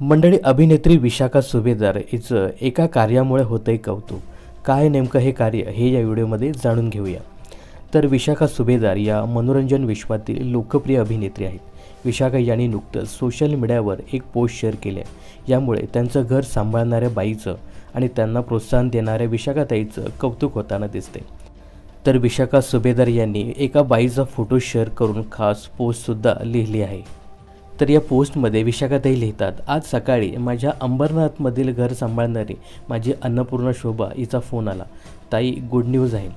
मंडळी, अभिनेत्री विशाखा सुभेदार हिचं एका कार्यामुळे होतंय कौतुक. काय नेमकं हे कार्य हे या व्हिडिओमध्ये जाणून घेऊया. तर विशाखा सुभेदार या मनोरंजन विश्वातील लोकप्रिय अभिनेत्री आहेत. विशाखा यांनी नुकतंच सोशल मीडियावर एक पोस्ट शेअर केली आहे. यामुळे त्यांचं घर सांभाळणाऱ्या बाईचं आणि त्यांना प्रोत्साहन देणाऱ्या विशाखाताईचं कौतुक होताना दिसते. तर विशाखा सुभेदार यांनी एका बाईचा फोटो शेअर करून खास पोस्टसुद्धा लिहिली आहे. तर या पोस्टमध्ये विशाखाताई लिहितात, आज सकाळी माझ्या अंबरनाथमधील घर सांभाळणारी माझी अन्नपूर्णा शोभा हिचा फोन आला. ताई, गुड न्यूज आहे.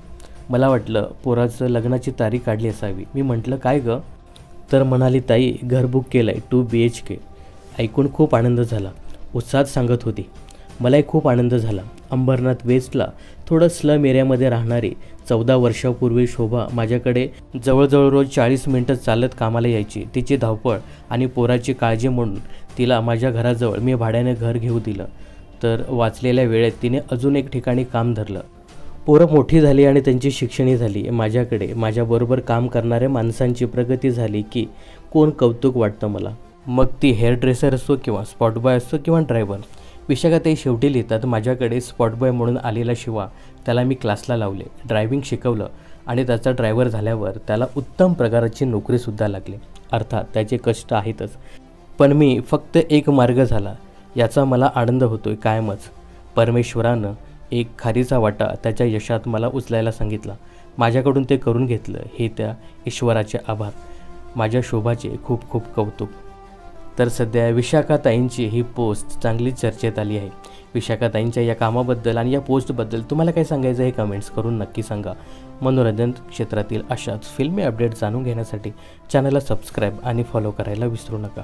मला वाटलं पोराचं लग्नाची तारीख काढली असावी. मी म्हटलं काय गं? तर म्हणाली, ताई घर बुक केलं आहे 2 BHK. ऐकून खूप आनंद झाला. उत्साहात सांगत होती. मलाही खूप आनंद झाला. अंबरनाथ वेस्टला थोडं स्लम एरियामध्ये राहणारी 14 वर्षापूर्वी शोभा माझ्याकडे जवळजवळ रोज 40 मिनटं चालत कामाला यायची. तिची धावपळ आणि पोराची काळजी म्हणून तिला माझ्या घराजवळ मी भाड्याने घर घेऊ दिलं. तर वाचलेल्या वेळेत तिने अजून एक ठिकाणी काम धरलं. पोरं मोठी झाली आणि त्यांची शिक्षणही झाली. माझ्याकडे माझ्याबरोबर काम करणाऱ्या माणसांची प्रगती झाली की कोण कौतुक वाटतं मला. मग ती हेअर ड्रेसर असो किंवा स्पॉट बॉय असो किंवा ड्रायव्हर. विशाखाताई शेवटी लिहितात, माझ्याकडे स्पॉट बॉय म्हणून आलेला शिवा त्याला मी क्लासला लावले, ड्रायव्हिंग शिकवलं आणि त्याचा ड्रायव्हर झाल्यावर त्याला उत्तम प्रकाराची नोकरीसुद्धा लागली. अर्थात त्याचे कष्ट आहेतच, पण मी फक्त एक मार्ग झाला याचा मला आनंद होतोय कायमच. परमेश्वरानं एक खारीचा वाटा त्याच्या यशात मला उचलायला सांगितला. माझ्याकडून ते करून घेतलं. हे त्या ईश्वराचे आभार. माझ्या शोभाचे खूप खूप कौतुक. तर सध्या विशाखाताईंची ही पोस्ट चांगली चर्चेत आली आहे. विशाखाताईंच्या या कामाबद्दल आणि या पोस्टबद्दल तुम्हाला काय सांगायचं हे कमेंट्स करून नक्की सांगा. मनोरंजन क्षेत्रातील अशाच फिल्मी अपडेट जाणून घेण्यासाठी चॅनलला सबस्क्राईब आणि फॉलो करायला विसरू नका.